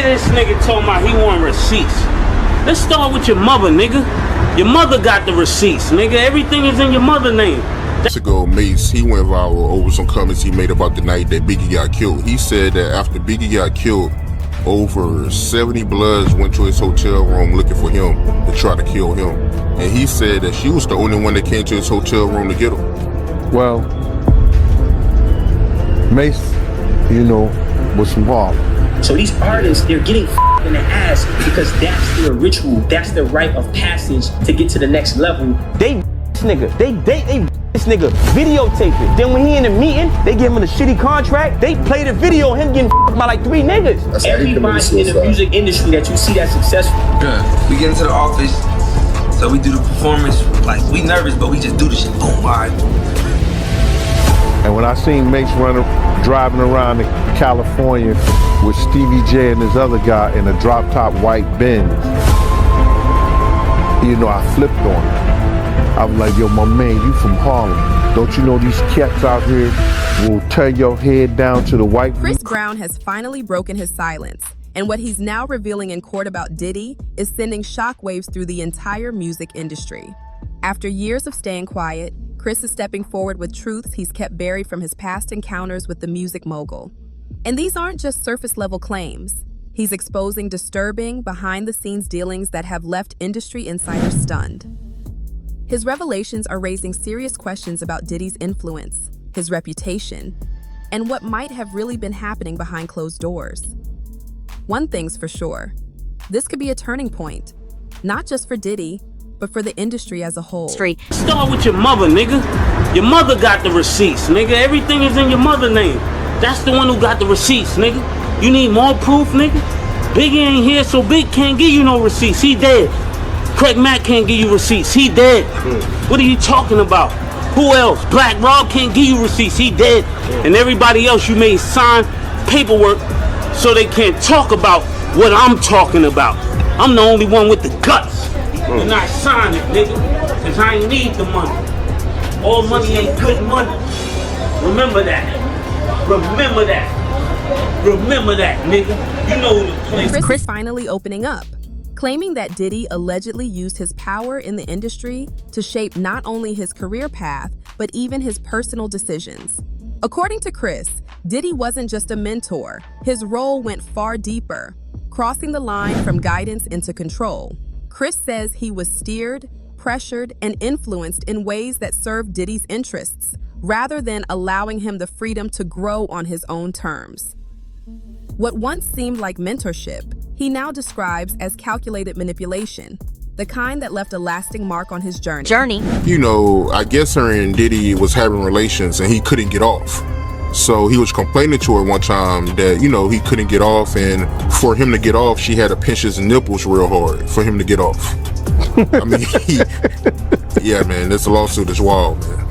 This nigga told me he want receipts. Let's start with your mother, nigga. Your mother got the receipts, nigga. Everything is in your mother's name. Months ago, Mace, he went viral over some comments he made about the night that Biggie got killed. He said that after Biggie got killed, over 70 Bloods went to his hotel room looking for him to try to kill him. And he said that she was the only one that came to his hotel room to get him. Well, Mace, you know, was from Harlem. So these artists, they're getting in the ass because that's their ritual. That's their rite of passage to get to the next level. They nigga, they this nigga videotape it. Then when he in the meeting, they give him a shitty contract. They play the video of him getting by like 3 niggas. That's everybody in the music industry that you see that's successful. Yeah, we get into the office, so we do the performance. Like we nervous, but we just do the shit. Boom, all right. And when I seen Mace driving around in California with Stevie J and this other guy in a drop-top white Benz, you know, I flipped on him. I was like, yo, my man, you from Harlem. Don't you know these cats out here will tear your head down to the white? Chris Brown has finally broken his silence. And what he's now revealing in court about Diddy is sending shockwaves through the entire music industry. After years of staying quiet, Chris is stepping forward with truths he's kept buried from his past encounters with the music mogul. And these aren't just surface-level claims. He's exposing disturbing, behind-the-scenes dealings that have left industry insiders stunned. His revelations are raising serious questions about Diddy's influence, his reputation, and what might have really been happening behind closed doors. One thing's for sure, this could be a turning point, not just for Diddy, but for the industry as a whole. Start with your mother, nigga. Your mother got the receipts, nigga. Everything is in your mother's name. That's the one who got the receipts, nigga. You need more proof, nigga? Biggie ain't here, so Big can't give you no receipts. He dead. Craig Mack can't give you receipts. He dead. What are you talking about? Who else? Black Rob can't give you receipts. He dead. And everybody else you made sign paperwork so they can't talk about what I'm talking about. I'm the only one with the guts. And I sign it, nigga, cause I ain't need the money. All money ain't good money. Remember that. Remember that. Remember that, nigga. You know the place. Chris finally opening up, claiming that Diddy allegedly used his power in the industry to shape not only his career path, but even his personal decisions. According to Chris, Diddy wasn't just a mentor. His role went far deeper, crossing the line from guidance into control. Chris says he was steered, pressured, and influenced in ways that served Diddy's interests, rather than allowing him the freedom to grow on his own terms. What once seemed like mentorship, he now describes as calculated manipulation, the kind that left a lasting mark on his journey. You know, I guess her and Diddy was having relations and he couldn't get off. So he was complaining to her one time that, you know, he couldn't get off, and for him to get off, she had to pinch his nipples real hard for him to get off. I mean, yeah, man, this lawsuit is wild, man.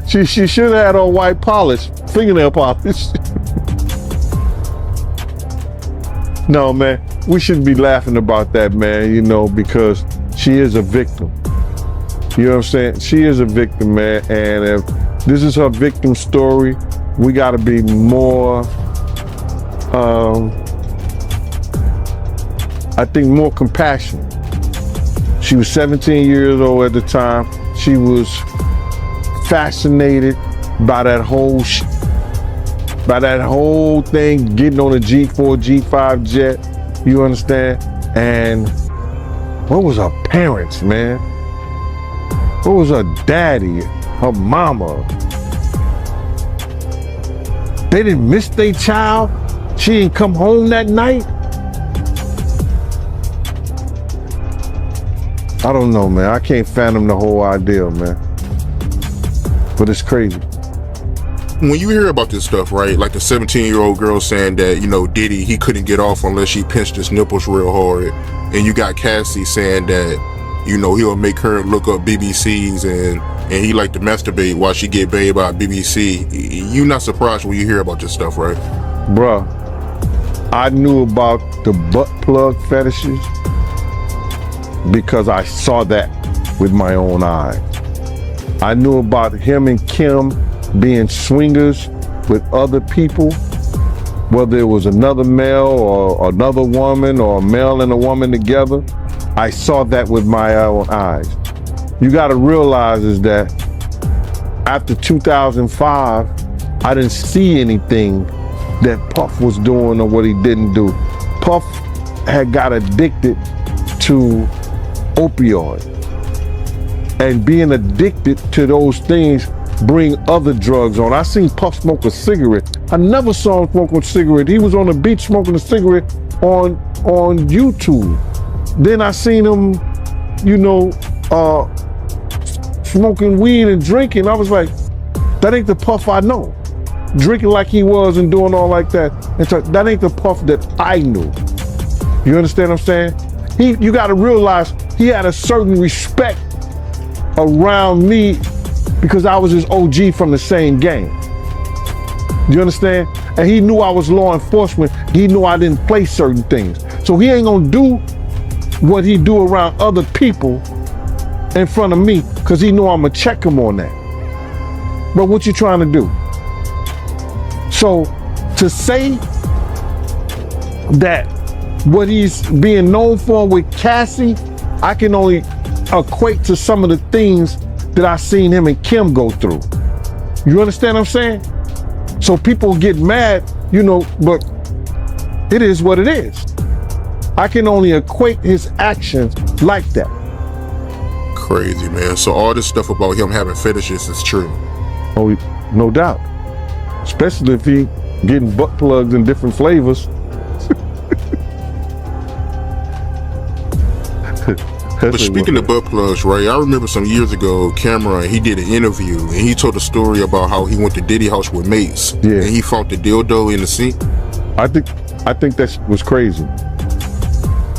She should have had on white polish, fingernail polish. No, man, we shouldn't be laughing about that, man, you know, because she is a victim. You know what I'm saying? She is a victim, man, and if this is her victim story, we gotta be more, I think more compassionate. She was 17 years old at the time. She was fascinated by that whole thing, getting on a G4, G5 jet, you understand? And what was her parents, man? What was her daddy, her mama? They didn't miss their child? She didn't come home that night? I don't know, man. I can't fathom the whole idea, man. But it's crazy. When you hear about this stuff, right, like the 17-year-old girl saying that, you know, Diddy, he couldn't get off unless she pinched his nipples real hard, and you got Cassie saying that, you know, he'll make her look up BBCs and he like to masturbate while she get banged by BBC. You not surprised when you hear about this stuff, right? Bruh, I knew about the butt plug fetishes because I saw that with my own eyes. I knew about him and Kim being swingers with other people whether it was another male or another woman or a male and a woman together, I saw that with my own eyes. You gotta realize is that after 2005, I didn't see anything that Puff was doing or what he didn't do. Puff had got addicted to opioid. And being addicted to those things bring other drugs on. I seen Puff smoke a cigarette. I never saw him smoke a cigarette. He was on the beach smoking a cigarette on YouTube. Then I seen him, smoking weed and drinking. I was like, that ain't the Puff I know. Drinking like he was and doing all like that. And so that ain't the Puff that I knew. You understand what I'm saying? You gotta realize he had a certain respect around me because I was his OG from the same gang. You understand? And he knew I was law enforcement. He knew I didn't play certain things. So he ain't gonna do what he do around other people in front of me because he knew I'm gonna check him on that. But what you trying to do? So to say that what he's being known for with Cassie, I can only equate to some of the things that I seen him and Kim go through. You understand what I'm saying? So people get mad, but it is what it is. I can only equate his actions like that. Crazy, man. So all this stuff about him having fetishes is true. Oh, no doubt. Especially if he getting butt plugs in different flavors. But speaking of butt plugs, right, I remember some years ago, Cameron, he did an interview and he told a story about how he went to Diddy house with Mace. Yeah. And he found the dildo in the sink. I think that was crazy.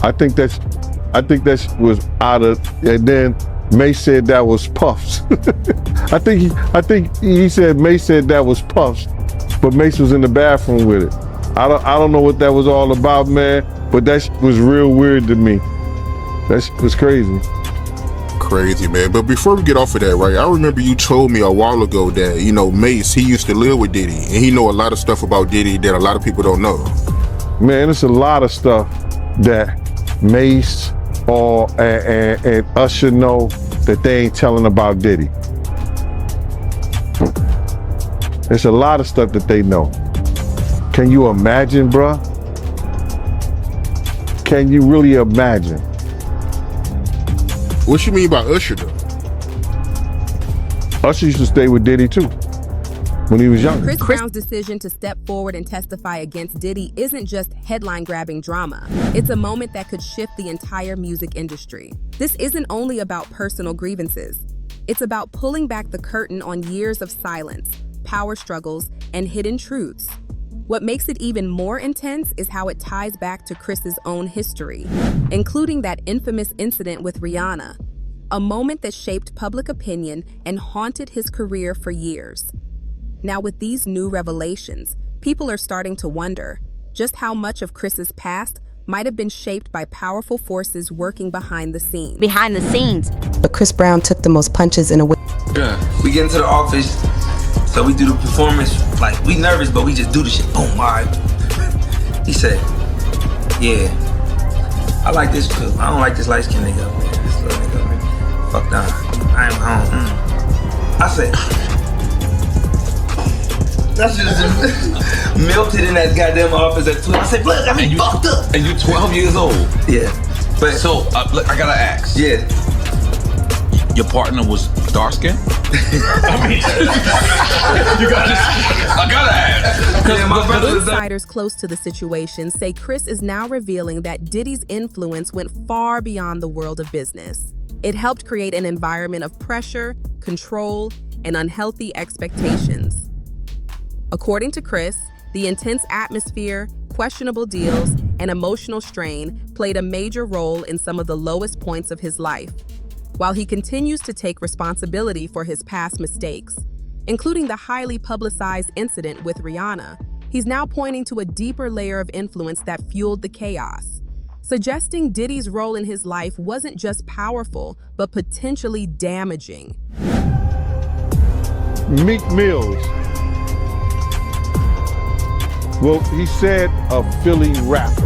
I think that was out of, and then Mace said that was Puff's. I think he said Mace said that was Puff's, but Mace was in the bathroom with it. I don't know what that was all about, man, but that was real weird to me. That was crazy. Crazy, man. But before we get off of that, right, I remember you told me a while ago that, Mace, he used to live with Diddy, and he know a lot of stuff about Diddy that a lot of people don't know. Man, it's a lot of stuff that Mace and Usher know that they ain't telling about Diddy. There's a lot of stuff that they know. Can you imagine, bruh? Can you really imagine? What you mean by Usher, though? Usher used to stay with Diddy, too, when he was younger. Chris Brown's decision to step forward and testify against Diddy isn't just headline-grabbing drama. It's a moment that could shift the entire music industry. This isn't only about personal grievances. It's about pulling back the curtain on years of silence, power struggles, and hidden truths. What makes it even more intense is how it ties back to Chris's own history, including that infamous incident with Rihanna, a moment that shaped public opinion and haunted his career for years. Now, with these new revelations, people are starting to wonder just how much of Chris's past might have been shaped by powerful forces working behind the scenes. But Chris Brown took the most punches in a way. Yeah. We get into the office, so we do the performance, like, we nervous, but we just do the shit. Boom, all right. He said, yeah, I like this too. I don't like this light-skinned nigga up there. This little nigga up there. Fuck nah. I said, that shit just melted in that goddamn office at 12. I said, look, I mean, fucked up. And you 12 years old. Yeah. But So, look, I gotta ask. yeah. Your partner was dark skinned? I mean, I gotta ask. Yeah, my brother was Insiders close to the situation say Chris is now revealing that Diddy's influence went far beyond the world of business. It helped create an environment of pressure, control, and unhealthy expectations. According to Chris, the intense atmosphere, questionable deals, and emotional strain played a major role in some of the lowest points of his life. While he continues to take responsibility for his past mistakes, including the highly publicized incident with Rihanna, he's now pointing to a deeper layer of influence that fueled the chaos, suggesting Diddy's role in his life wasn't just powerful, but potentially damaging. Meek Mills Well, he said a Philly rapper.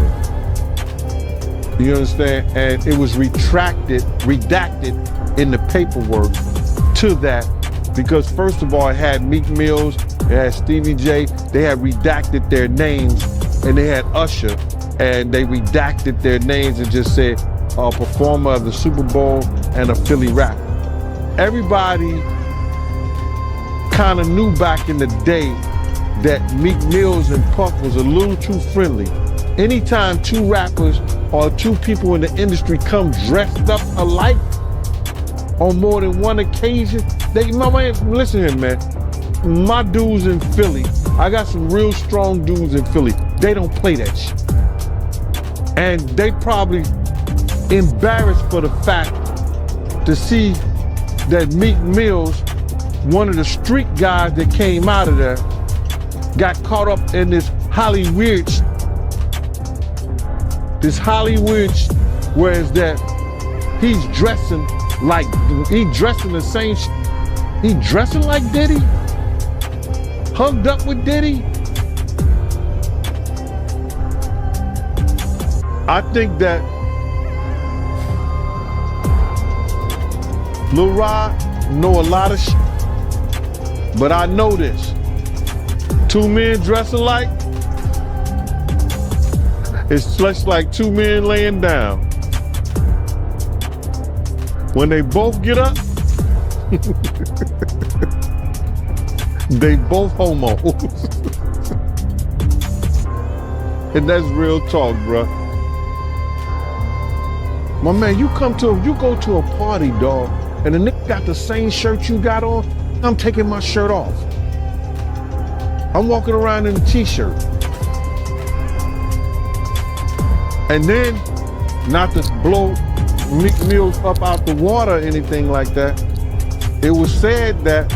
You understand? And it was redacted in the paperwork to that, because first of all, it had Meek Mills, it had Stevie J, they had redacted their names, and they had Usher, and they redacted their names and just said a performer of the Super Bowl and a Philly rapper. Everybody kind of knew back in the day that Meek Mills and Puff was a little too friendly. Anytime two rappers or two people in the industry come dressed up alike on more than one occasion, my man, listen here, man. My dudes in Philly, I got some real strong dudes in Philly. They don't play that shit. And they probably embarrassed for the fact to see that Meek Mills, one of the street guys that came out of there, got caught up in this Hollywood, whereas that he's dressing like, he dressing the same he dressing like Diddy? Hugged up with Diddy? I think that Lil Rod know a lot of shit, but I know this. Two men dressing alike, it's just like two men laying down. When they both get up, they both homos. And that's real talk, bruh. My man, you go to a party, dog, and the nigga got the same shirt you got on, I'm taking my shirt off. I'm walking around in a t-shirt. And then, not to blow Meek Mills up out the water or anything like that, it was said that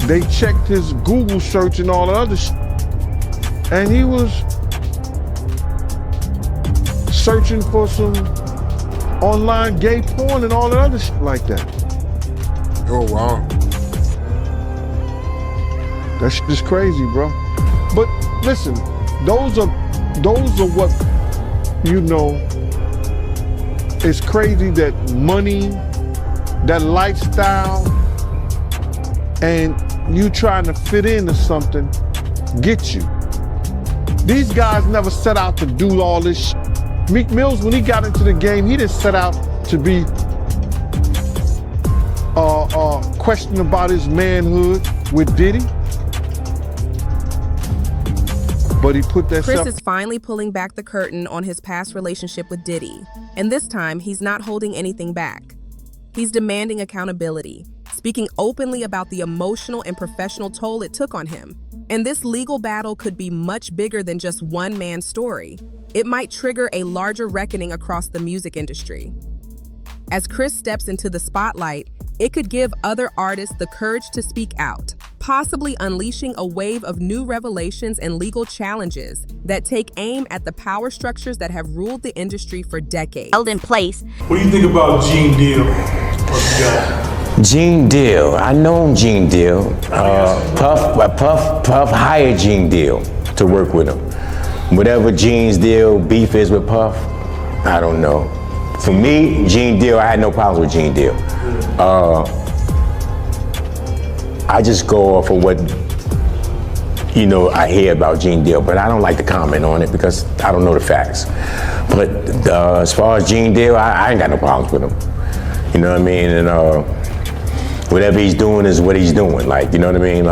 they checked his Google search and all the other shit, and he was searching for some online gay porn and all the other shit like that. Oh, wow. That shit is crazy, bro. But listen, those are what, you know, it's crazy that money, that lifestyle, and you trying to fit into something get you. These guys never set out to do all this shit. Meek Mills, when he got into the game, he didn't set out to be questioning about his manhood with Diddy. But he put that Chris is finally pulling back the curtain on his past relationship with Diddy. And this time, he's not holding anything back. He's demanding accountability, speaking openly about the emotional and professional toll it took on him. And this legal battle could be much bigger than just one man's story. It might trigger a larger reckoning across the music industry. As Chris steps into the spotlight, it could give other artists the courage to speak out, possibly unleashing a wave of new revelations and legal challenges that take aim at the power structures that have ruled the industry for decades. Held in place. What do you think about Gene Deal? Gene Deal, I know Gene Deal. Puff hired Gene Deal to work with him. Whatever Gene's deal beef is with Puff, I don't know. For me, Gene Deal, I had no problems with Gene Deal. I just go off of what, you know, I hear about Gene Deal, but I don't like to comment on it because I don't know the facts. But as far as Gene Deal, I ain't got no problems with him. You know what I mean? And whatever he's doing is what he's doing. Like, you know what I mean?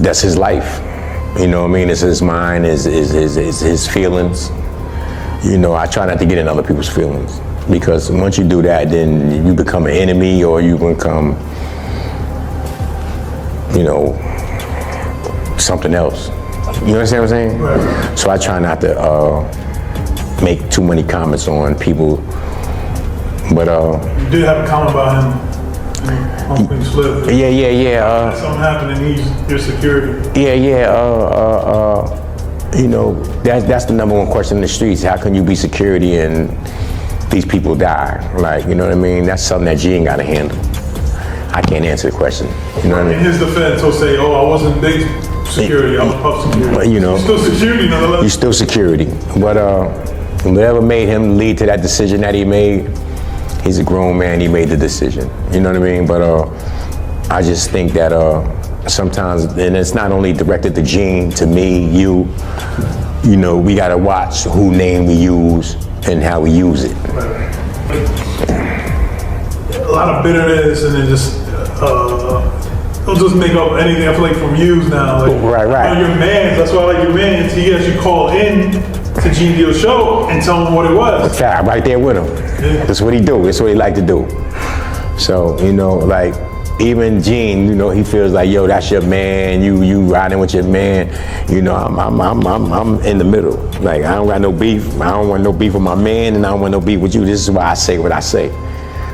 That's his life. You know what I mean? It's his mind, his feelings. You know, I try not to get in other people's feelings because once you do that, then you become an enemy or you become, you know, something else. You understand what I'm saying? Right. So I try not to make too many comments on people, but you did have a comment about him on Queen Slip. Yeah. Something happened and he's your security. You know, that's the number one question in the streets. How can you be security and these people die? Like, you know what I mean? That's something that Gene got to handle. I can't answer the question. You know what I mean? In his defense, he'll say, "Oh, I wasn't big security. I was Puff security." But, you know, you're still security nonetheless. You're still security. But whatever made him lead to that decision that he made, he's a grown man. He made the decision. You know what I mean? But I just think that sometimes, and it's not only directed to Gene, to me, you know, we gotta watch who name we use and how we use it. A lot of bitterness, and then just they'll just make up anything. I feel like from views now. Like, right. Your mans. That's why I like your mans. He actually called in to Gene Deal's show and tell him what it was. Fact, right there with him. Yeah. That's what he do. That's what he like to do. So, you know, like, even Gene, you know, he feels like, yo, that's your man. You riding with your man. You know, I'm in the middle. Like, I don't got no beef. I don't want no beef with my man, and I don't want no beef with you. This is why I say what I say.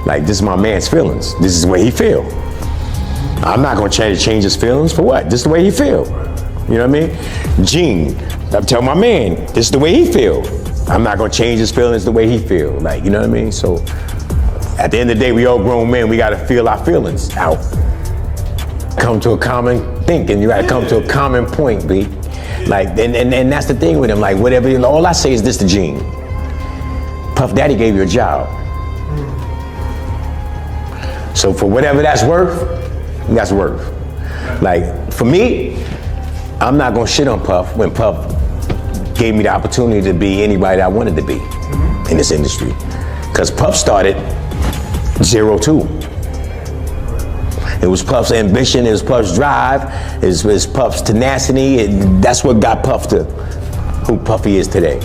Like, this is my man's feelings. This is the way he feel. I'm not gonna change his feelings for what? This is the way he feel. You know what I mean? Gene, I tell my man, this is the way he feel. I'm not gonna change his feelings the way he feel. Like, you know what I mean? So, at the end of the day, we all grown men, we gotta feel our feelings out. Come to a common thinking, you gotta come to a common point, B. Like, and that's the thing with him, like, whatever, all I say is this to Gene. Puff Daddy gave you a job. So for whatever that's worth, that's worth. Like, for me, I'm not gonna shit on Puff when Puff gave me the opportunity to be anybody that I wanted to be in this industry. Because Puff started 0-2. It was Puff's ambition, it was Puff's drive, it was Puff's tenacity, and that's what got Puff to who Puff he is today.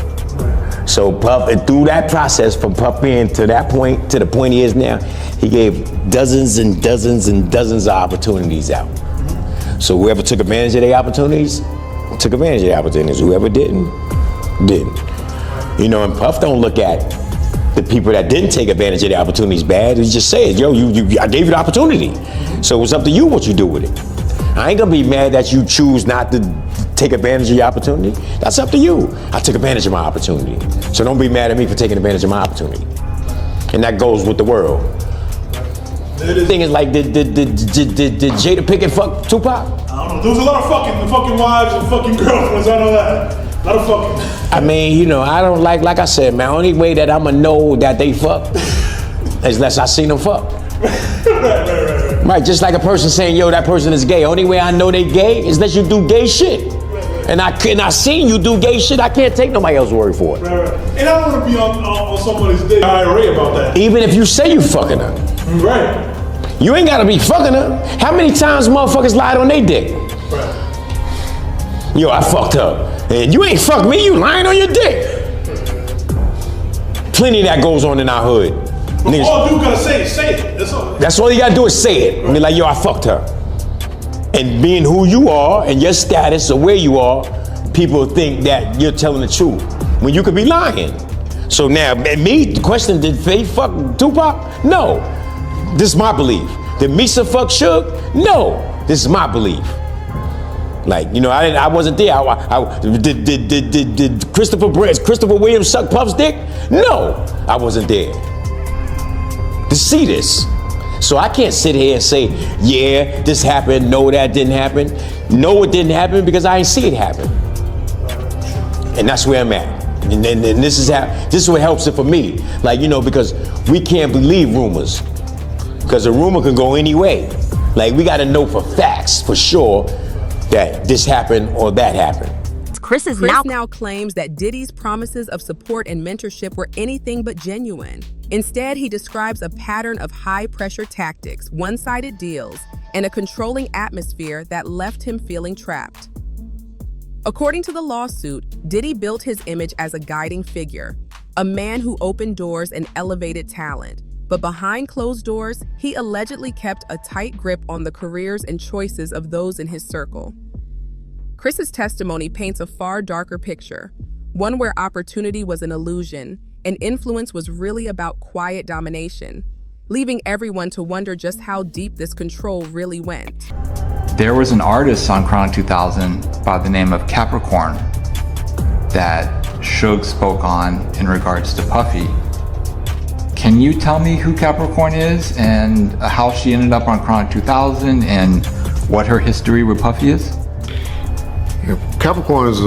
So Puff, and through that process, from Puff being to that point, to the point he is now, he gave dozens and dozens and dozens of opportunities out. So whoever took advantage of their opportunities, took advantage of their opportunities. Whoever didn't, didn't. You know, and Puff don't look at the people that didn't take advantage of the opportunities bad. He just says, yo, I gave you the opportunity. So it's up to you what you do with it. I ain't gonna be mad that you choose not to take advantage of your opportunity. That's up to you. I took advantage of my opportunity. So don't be mad at me for taking advantage of my opportunity. And that goes with the world. The thing is, like, did Jada Pinkett fuck Tupac? I don't know. There was a lot of fucking wives and fucking girlfriends. I know that. A lot of fucking. I mean, you know, I don't like I said, man, only way that I'ma know that they fuck is unless I seen them fuck. Right, just like a person saying, yo, that person is gay. Only way I know they gay is unless you do gay shit. And I seen you do gay shit, I can't take nobody else's word for it. Right. And I don't want to be on somebody's dick IRA about that. Even if you say you fucking her. Right. You ain't gotta be fucking her. How many times motherfuckers lied on their dick? Right. Yo, I fucked her. And you ain't fucked me, you lying on your dick. Plenty of that goes on in our hood. But all you gotta say is say it. That's all. That's all you gotta do is say it. Right. Be like, yo, I fucked her. And being who you are and your status or where you are, people think that you're telling the truth when you could be lying. So now, me, the question, did Faith fuck Tupac? No. This is my belief. Did Misa fuck Suge? No. This is my belief. Like, you know, I wasn't there. Did Christopher Williams suck Puff's dick? No, I wasn't there to see this. So I can't sit here and say, yeah, this happened. No, that didn't happen. No, it didn't happen because I ain't see it happen. And that's where I'm at. And this is what helps it for me. Like, you know, because we can't believe rumors. Because a rumor can go any way. Like, we gotta know for facts, for sure, that this happened or that happened. Chris now claims that Diddy's promises of support and mentorship were anything but genuine. Instead, he describes a pattern of high-pressure tactics, one-sided deals, and a controlling atmosphere that left him feeling trapped. According to the lawsuit, Diddy built his image as a guiding figure, a man who opened doors and elevated talent. But behind closed doors, he allegedly kept a tight grip on the careers and choices of those in his circle. Chris's testimony paints a far darker picture, one where opportunity was an illusion and influence was really about quiet domination, leaving everyone to wonder just how deep this control really went. There was an artist on Chrono 2000 by the name of Capricorn that Suge spoke on in regards to Puffy. Can you tell me who Capricorn is and how she ended up on Chronic 2000 and what her history with Puffy is? Yeah, Capricorn is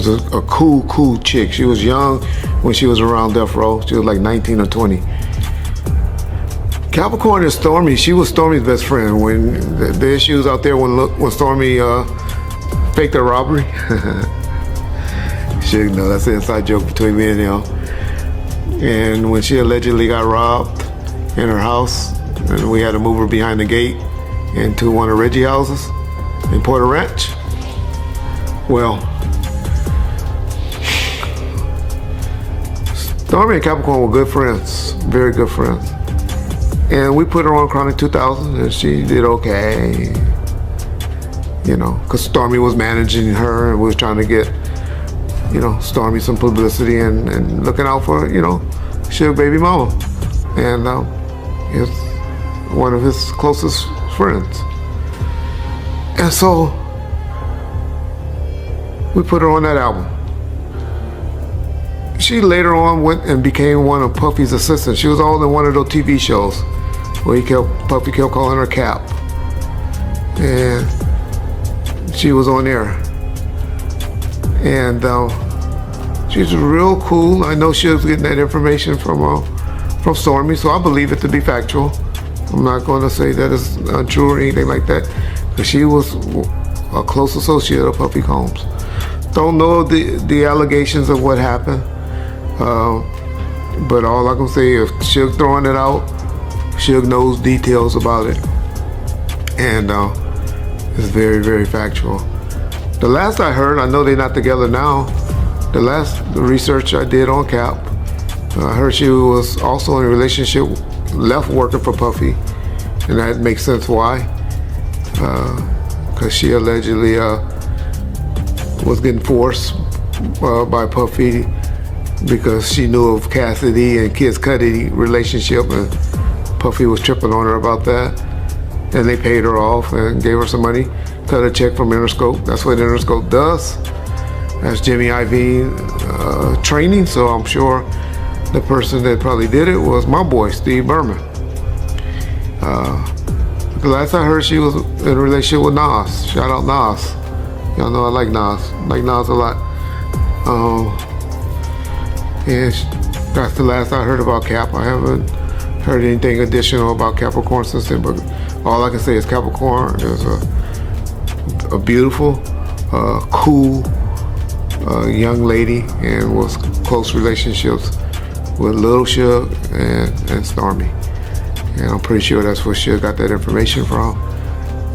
a cool chick. She was young when she was around Death Row. She was like 19 or 20. Capricorn is Stormy. She was Stormy's best friend when the issues out there when Stormy faked her robbery. She know that's an inside joke between me and him. And when she allegedly got robbed in her house, and we had to move her behind the gate into one of Reggie houses in Porter Ranch. Well, Stormy and Capricorn were good friends, very good friends. And we put her on Chronic 2000 and she did okay. You know, because Stormy was managing her and we was trying to get, you know, Stormy some publicity and looking out for, you know, Suge baby mama. And it's one of his closest friends. And so we put her on that album. She later on went and became one of Puffy's assistants. She was all in one of those TV shows where Puffy kept calling her Cap. And she was on there. And she's real cool. I know she was getting that information from Stormy, so I believe it to be factual. I'm not going to say that it's untrue or anything like that, because she was a close associate of Puffy Combs. Don't know the allegations of what happened, but all I can say is Suge throwing it out, Suge knows details about it, and it's very, very factual. The last I heard, I know they're not together now, the last research I did on Cap, I heard she was also in a relationship, left working for Puffy, and that makes sense why, because she allegedly was getting forced by Puffy because she knew of Cassidy and Kid Cudi relationship, and Puffy was tripping on her about that, and they paid her off and gave her some money, cut a check from Interscope. That's what Interscope does. That's Jimmy Iovine training, so I'm sure the person that probably did it was my boy, Steve Berman. The last I heard, she was in a relationship with Nas. Shout out Nas. Y'all know I like Nas. Like Nas a lot. And that's the last I heard about Cap. I haven't heard anything additional about Capricorn since then, but all I can say is Capricorn is a beautiful, cool young lady, and was close relationships with Lil Suge and Stormy. And I'm pretty sure that's where Suge got that information from.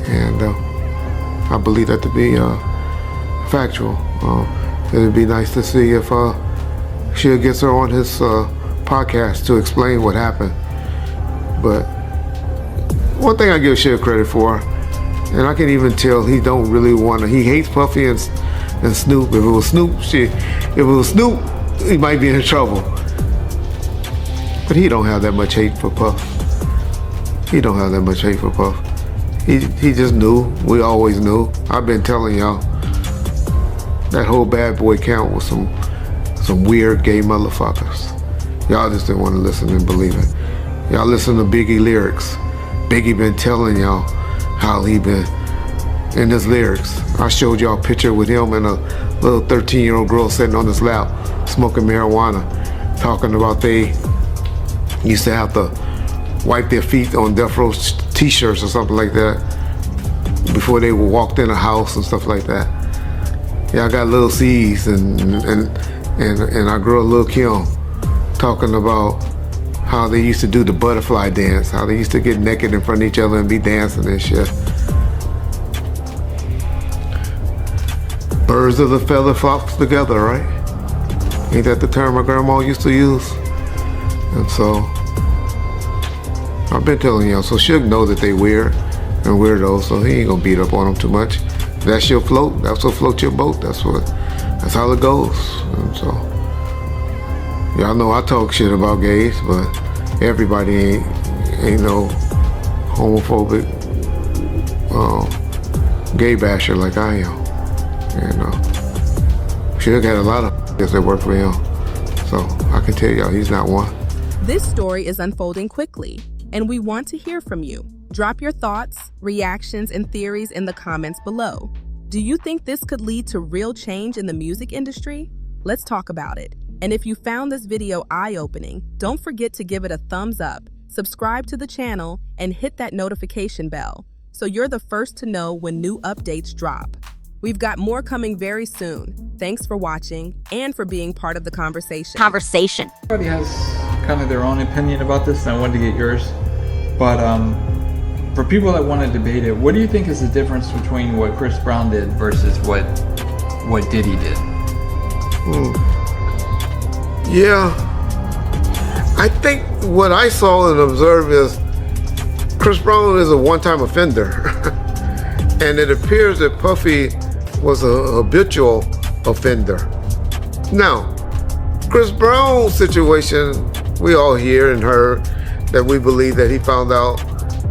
And I believe that to be factual. It'd be nice to see if Suge gets her on his podcast to explain what happened. But one thing I give Suge credit for, and I can even tell he don't really want to, he hates Puffy and Snoop. If it was Snoop, he might be in trouble. But he don't have that much hate for Puff. He don't have that much hate for Puff. He just knew. We always knew. I've been telling y'all, that whole Bad Boy count was some weird gay motherfuckers. Y'all just didn't want to listen and believe it. Y'all listen to Biggie lyrics. Biggie been telling y'all how he been in his lyrics. I showed y'all a picture with him and a little 13-year-old girl sitting on his lap, smoking marijuana, talking about they used to have to wipe their feet on Death Row t-shirts or something like that before they walked in a house and stuff like that. Yeah, I got Lil C's and our girl Lil Kim talking about how they used to do the butterfly dance, how they used to get naked in front of each other and be dancing and shit. Birds of the feather flocks together, right? Ain't that the term my grandma used to use? And so, I've been telling y'all, so Suge know that they weird and weirdos, so he ain't gonna beat up on them too much. If that's your float, that's what floats your boat, that's how it goes. And so, y'all know I talk shit about gays, but everybody ain't no homophobic gay basher like I am. And Suge had a lot of that work for him, so I can tell y'all he's not one. This story is unfolding quickly, and we want to hear from you. Drop your thoughts, reactions, and theories in the comments below. Do you think this could lead to real change in the music industry? Let's talk about it. And if you found this video eye-opening, don't forget to give it a thumbs up, subscribe to the channel, and hit that notification bell so you're the first to know when new updates drop. We've got more coming very soon. Thanks for watching and for being part of the conversation. Everybody has kind of their own opinion about this, and I wanted to get yours. But for people that want to debate it, what do you think is the difference between what Chris Brown did versus what Diddy did? Yeah, I think what I saw and observed is Chris Brown is a one-time offender. And it appears that Puffy was a habitual offender. Now, Chris Brown's situation, we all hear and heard that we believe that he found out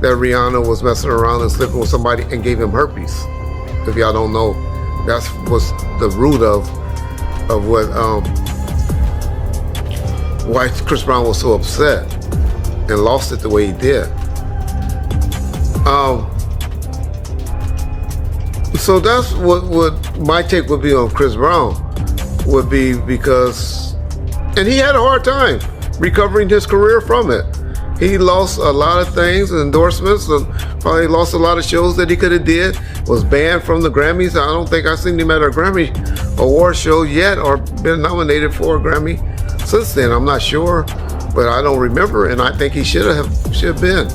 that Rihanna was messing around and sleeping with somebody and gave him herpes. If y'all don't know, that's what's the root of what why Chris Brown was so upset and lost it the way he did. So that's what my take would be on Chris Brown, would be because, and he had a hard time recovering his career from it. He lost a lot of things, endorsements, and probably lost a lot of shows that he could have did, was banned from the Grammys. I don't think I've seen him at a Grammy award show yet or been nominated for a Grammy since then. I'm not sure, but I don't remember, and I think he should have been.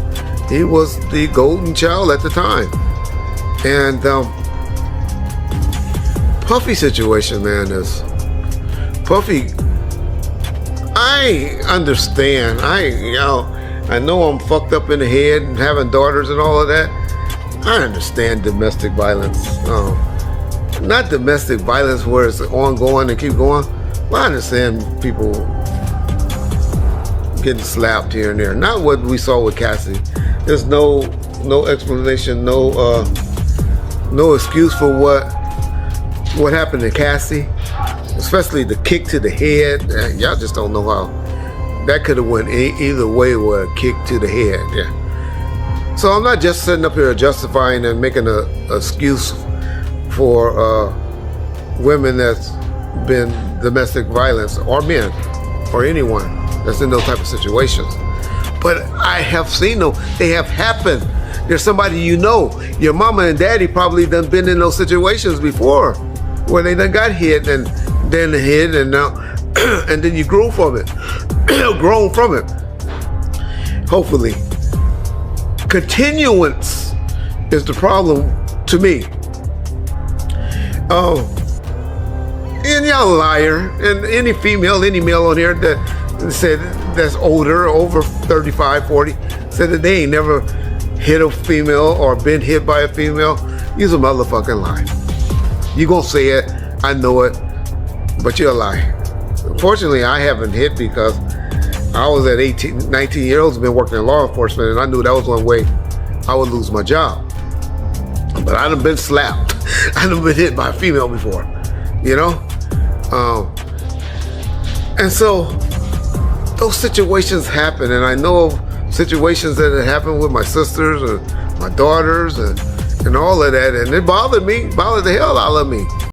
He was the golden child at the time. And Puffy situation, man, is Puffy. I understand. I know I'm fucked up in the head and having daughters and all of that. I understand domestic violence. Not domestic violence where it's ongoing and keep going. Well, I understand people getting slapped here and there. Not what we saw with Cassie. There's no explanation, no excuse for what happened to Cassie, especially the kick to the head. Y'all just don't know how that could have went either way with a kick to the head. Yeah. So I'm not just sitting up here justifying and making an excuse for women that's been domestic violence, or men, or anyone that's in those type of situations. But I have seen them. They have happened. There's somebody you know. Your mama and daddy probably done been in those situations before, where they done got hit and then hit and now, and then you grew from it. Grown from it. Hopefully. Continuance is the problem to me. And y'all liar, and any female, any male on here that said that's older, over 35, 40, said that they ain't never hit a female or been hit by a female, you's a motherfucking lie. You gonna say it, I know it, but you're a lie. Unfortunately, I haven't hit because I was at 18, 19 years old, been working in law enforcement, and I knew that was one way I would lose my job. But I done been slapped. I done been hit by a female before, you know? And so those situations happen, and I know of situations that had happened with my sisters and my daughters and all of that, and it bothered me, bothered the hell out of me.